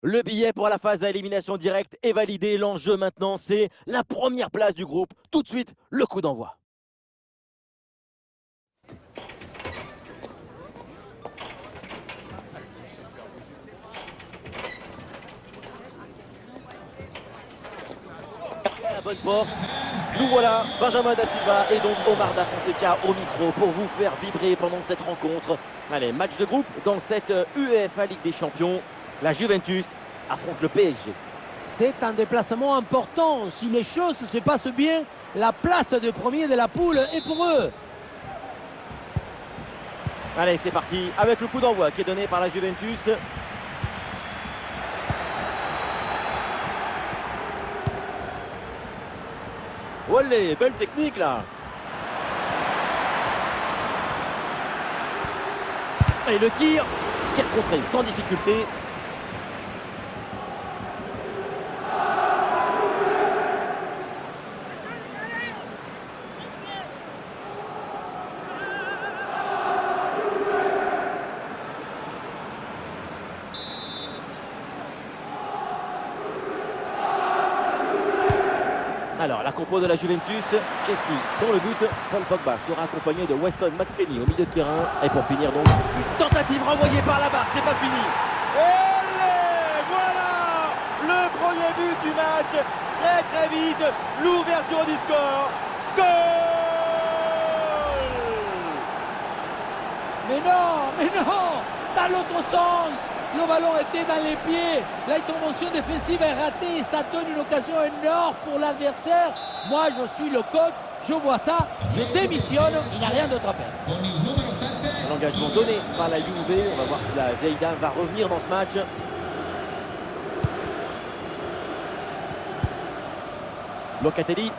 Le billet pour la phase à élimination directe est validé. L'enjeu maintenant, c'est la première place du groupe. Tout de suite, le coup d'envoi. À la bonne porte. Nous voilà, Benjamin Da Silva et donc Omar Da Fonseca au micro pour vous faire vibrer pendant cette rencontre. Allez, match de groupe dans cette UEFA Ligue des Champions. La Juventus affronte le PSG. C'est un déplacement important. Si les choses se passent bien, la place de premier de la poule est pour eux. Allez, c'est parti avec le coup d'envoi qui est donné par la Juventus. Olé, belle technique là. Et le tir contré sans difficulté. Alors, la compo de la Juventus, Chesney dans le but, Paul Pogba sera accompagné de Weston McKennie au milieu de terrain. Et pour finir donc, une tentative renvoyée par la barre, c'est pas fini. Et voilà le premier but du match, très vite, l'ouverture du score. Goal! Mais non, dans l'autre sens. Le ballon était dans les pieds. L'intervention défensive est ratée et ça donne une occasion énorme pour l'adversaire. Moi, je suis le coach. Je vois ça. Je démissionne. Il n'y a rien d'autre à faire. L'engagement donné par la Juve. On va voir si la vieille dame va revenir dans ce match. Locatelli.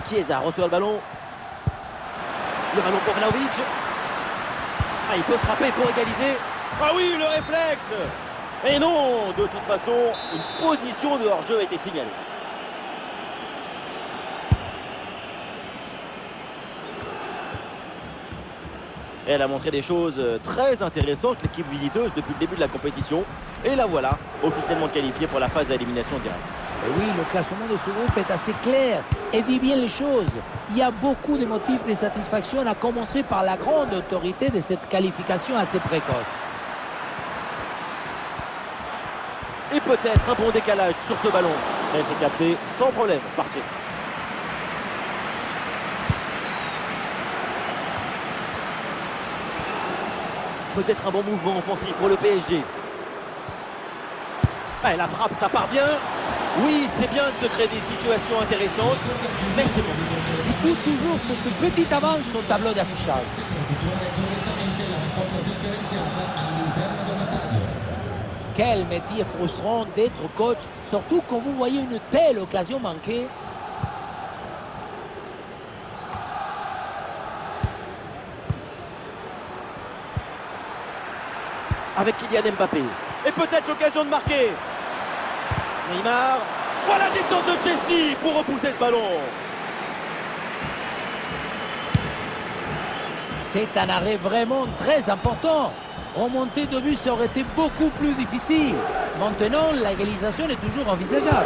Chiesa reçoit le ballon. Le ballon pour Vlahovic. Ah, il peut frapper pour égaliser. Ah oui, le réflexe! Et non, de toute façon, une position de hors-jeu a été signalée. Et elle a montré des choses très intéressantes, l'équipe visiteuse, depuis le début de la compétition. Et la voilà, officiellement qualifiée pour la phase d'élimination directe. Et oui, le classement de ce groupe est assez clair et dit bien les choses. Il y a beaucoup de motifs de satisfaction, à commencer par la grande autorité de cette qualification assez précoce. Et peut-être un bon décalage sur ce ballon. Elle s'est captée sans problème par Chesney. Peut-être un bon mouvement offensif pour le PSG. Ah, et la frappe, ça part bien. Oui, c'est bien de se créer des situations intéressantes, mais c'est bon. Du coup, toujours cette petite avance au tableau d'affichage. Quel métier frustrant d'être coach, surtout quand vous voyez une telle occasion manquée. Avec Kylian Mbappé. Et peut-être l'occasion de marquer. Neymar. Voilà des tentes de Chesney pour repousser ce ballon. C'est un arrêt vraiment très important. Remonter de but, ça aurait été beaucoup plus difficile. Maintenant, l'égalisation est toujours envisageable.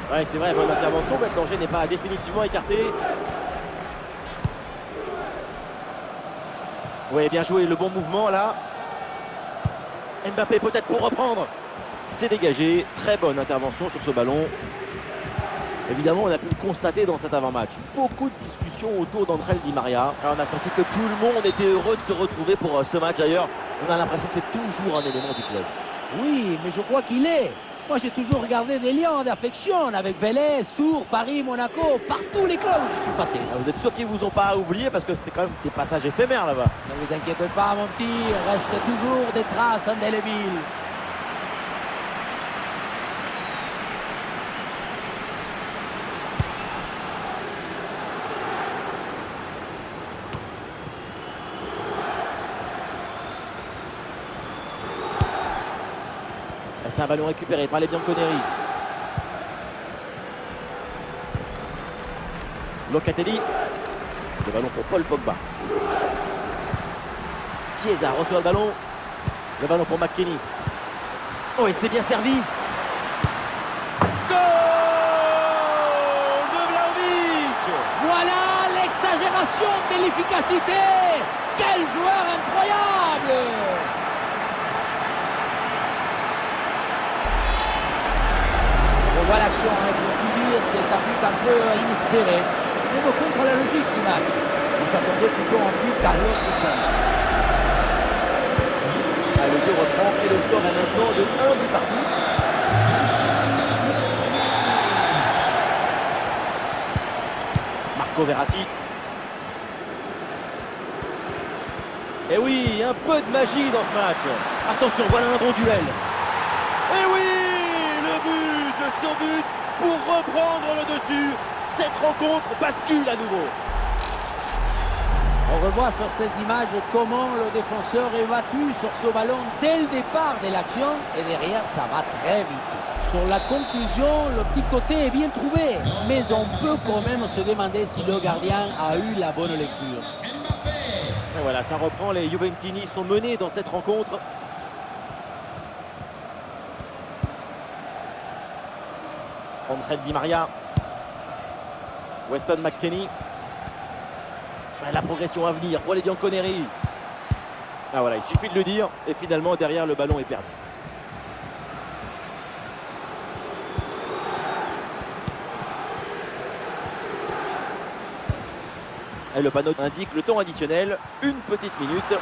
Ouais, c'est vrai, bonne intervention, mais le danger n'est pas définitivement écarté. Oui, bien joué, le bon mouvement là. Mbappé peut-être pour reprendre. C'est dégagé, très bonne intervention sur ce ballon. Évidemment, on a pu le constater dans cet avant-match. Beaucoup de discussions autour d'André Di Maria. Alors, on a senti que tout le monde était heureux de se retrouver pour ce match. D'ailleurs, on a l'impression que c'est toujours un élément du club. Oui, mais je crois qu'il est. Moi, j'ai toujours regardé des liens d'affection avec Vélez, Tours, Paris, Monaco, partout les clubs où je suis passé. Ah, vous êtes sûr qu'ils vous ont pas oublié parce que c'était quand même des passages éphémères là-bas. Ne vous inquiétez pas, mon petit, il reste toujours des traces indélébiles. C'est un ballon récupéré par les Bianconeri. Locatelli. Le ballon pour Paul Pogba. Chiesa reçoit le ballon. Le ballon pour McKennie. Oh, et c'est bien servi. Goal de Vlahovic. Voilà l'exagération de l'efficacité. Quel joueur incroyable! On voit l'action, hein, pour tout dire, c'est un but un peu inespéré. Même contre la logique du match. On s'attendait plutôt en but à l'autre sens. Ah, le jeu reprend et le score est maintenant de 1 but partout. Marco Verratti. Et oui, un peu de magie dans ce match. Attention, voilà un bon duel. Et oui, le but, son but pour reprendre le dessus. Cette rencontre bascule à nouveau. On revoit sur ces images comment le défenseur est battu sur ce ballon dès le départ de l'action et derrière ça va très vite. Sur la conclusion, le petit côté est bien trouvé, mais on peut quand même se demander si le gardien a eu la bonne lecture. Et voilà, ça reprend, les Juventini sont menés dans cette rencontre. André Di Maria. Weston McKennie. La progression à venir pour les Bianconeri. Ah voilà, il suffit de le dire et finalement derrière le ballon est perdu. Et le panneau indique le temps additionnel, 1 petite minute.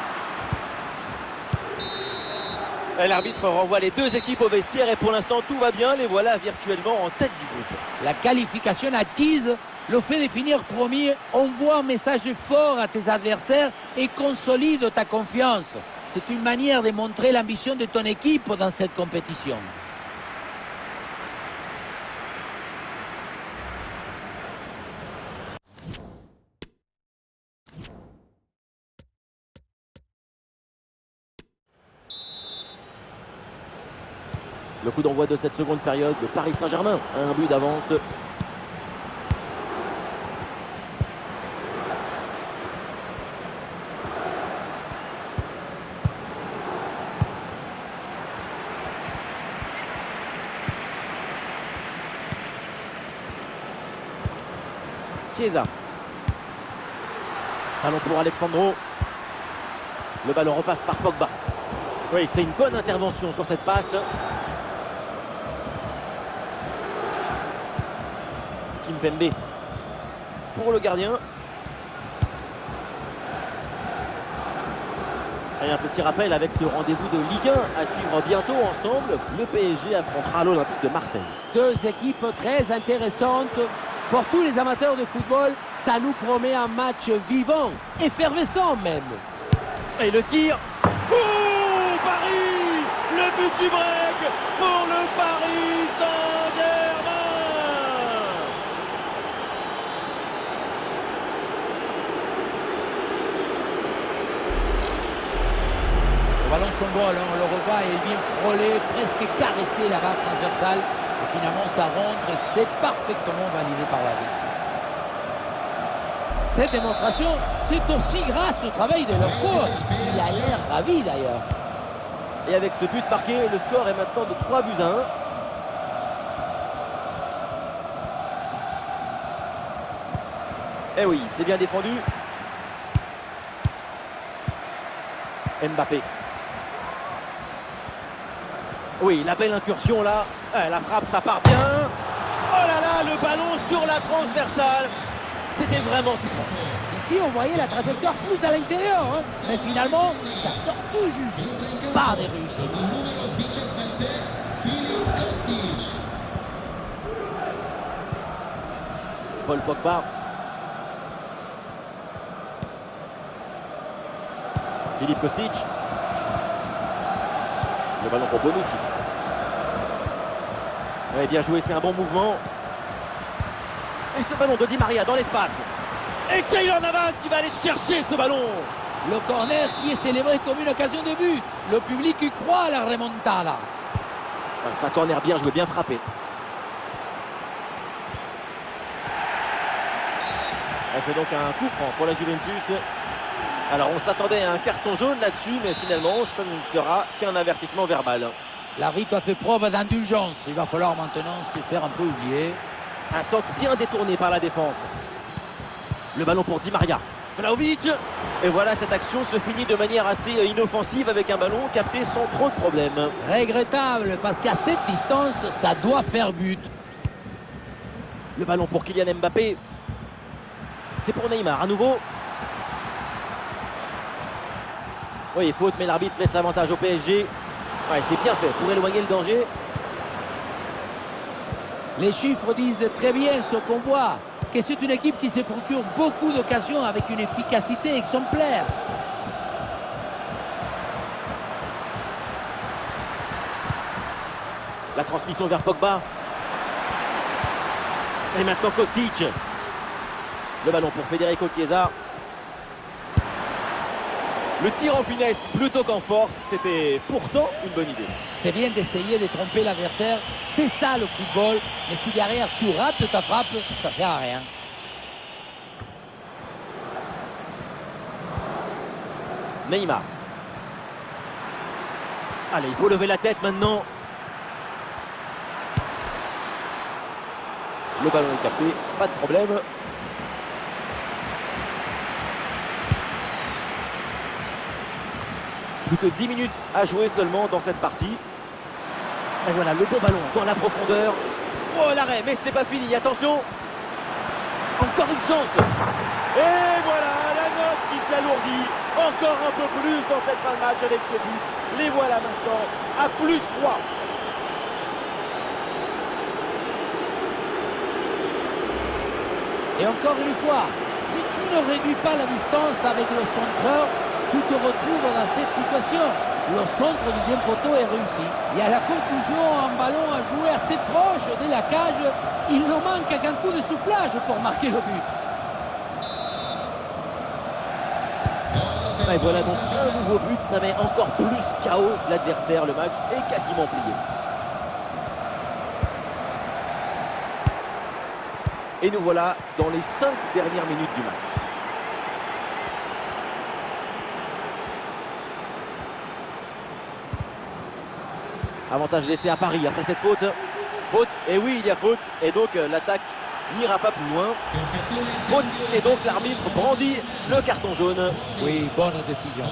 Et l'arbitre renvoie les deux équipes au vestiaire et pour l'instant tout va bien, les voilà virtuellement en tête du groupe. La qualification acquise, le fait de finir premier, envoie un message fort à tes adversaires et consolide ta confiance. C'est une manière de montrer l'ambition de ton équipe dans cette compétition. Le coup d'envoi de cette seconde période de Paris Saint-Germain, un but d'avance. Chiesa. Ballon pour Alexandro. Le ballon repasse par Pogba. Oui, c'est une bonne intervention sur cette passe. Kimpembe pour le gardien. Et un petit rappel avec ce rendez-vous de Ligue 1 à suivre bientôt ensemble. Le PSG affrontera l'Olympique de Marseille. Deux équipes très intéressantes. Pour tous les amateurs de football, ça nous promet un match vivant, effervescent même. Et le tir. Oh, Paris! Le but du break pour le Paris Saint-Germain! Le ballon s'envole, on le revoit et il vient frôler, presque caresser la barre transversale. Et finalement, ça rentre et c'est parfaitement validé par l'arbitre. Cette démonstration, c'est aussi grâce au travail de leur coach. Il a l'air ravi d'ailleurs. Et avec ce but marqué, le score est maintenant de 3 buts à 1. Eh oui, c'est bien défendu. Mbappé. Oui, la belle incursion là. La frappe, ça part bien. Oh là là, le ballon sur la transversale. C'était vraiment tout bon. Ici, on voyait la trajectoire plus à l'intérieur. Hein. Mais finalement, ça sort tout juste. Pas des réussites. Paul Pogba. Philippe Kostic. Le ballon pour Bonucci. Ouais, bien joué, c'est un bon mouvement. Et ce ballon de Di Maria dans l'espace. Et Keylor Navas qui va aller chercher ce ballon. Le corner qui est célébré comme une occasion de but. Le public y croit à la remontada. C'est un corner bien joué, bien frappé. C'est donc un coup franc pour la Juventus. Alors on s'attendait à un carton jaune là-dessus, mais finalement ça ne sera qu'un avertissement verbal. L'arbitre a fait preuve d'indulgence. Il va falloir maintenant se faire un peu oublier. Un centre bien détourné par la défense. Le ballon pour Di Maria. Vlahovic. Et voilà, cette action se finit de manière assez inoffensive avec un ballon capté sans trop de problèmes. Regrettable, parce qu'à cette distance, ça doit faire but. Le ballon pour Kylian Mbappé. C'est pour Neymar à nouveau. Oui, faute, mais l'arbitre laisse l'avantage au PSG. Ouais, c'est bien fait pour éloigner le danger. Les chiffres disent très bien ce qu'on voit, que c'est une équipe qui se procure beaucoup d'occasions avec une efficacité exemplaire. La transmission vers Pogba. Et maintenant Kostic. Le ballon pour Federico Chiesa. Le tir en finesse plutôt qu'en force, c'était pourtant une bonne idée. C'est bien d'essayer de tromper l'adversaire, c'est ça le football, mais si derrière tu rates ta frappe, ça sert à rien. Neymar. Allez, il faut lever la tête maintenant. Le ballon est capté, pas de problème. Plus que 10 minutes à jouer seulement dans cette partie. Et voilà, le bon ballon dans la profondeur. Oh, l'arrêt, mais ce n'est pas fini, attention. Encore une chance. Et voilà, la note qui s'alourdit. Encore un peu plus dans cette fin de match avec ce but. Les voilà maintenant à +3. Et encore une fois, si tu ne réduis pas la distance avec le centreur, tu te retrouves dans cette situation. Le centre du deuxième poteau est réussi. Et à la conclusion, un ballon à jouer assez proche de la cage. Il ne manque qu'un coup de soufflage pour marquer le but. Et voilà donc un nouveau but, ça met encore plus KO l'adversaire. Le match est quasiment plié. Et nous voilà dans les 5 dernières minutes du match. Avantage laissé à Paris après cette faute. Faute, et oui, il y a faute. Et donc l'attaque n'ira pas plus loin. Faute, et donc l'arbitre brandit le carton jaune. Oui, bonne décision.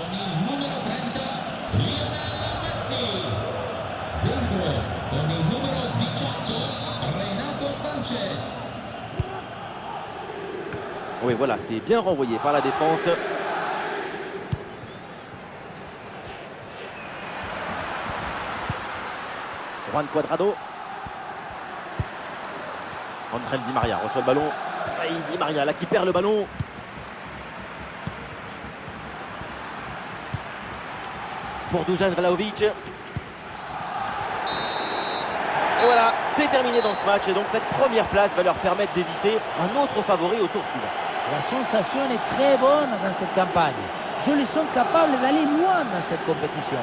Oui, voilà, c'est bien renvoyé par la défense. Juan Cuadrado. André Di Maria reçoit le ballon. Et Di Maria là qui perd le ballon. Pour Dusan Vlahovic. Et voilà, c'est terminé dans ce match. Et donc cette première place va leur permettre d'éviter un autre favori au tour suivant. La sensation est très bonne dans cette campagne. Je les sens capables d'aller loin dans cette compétition.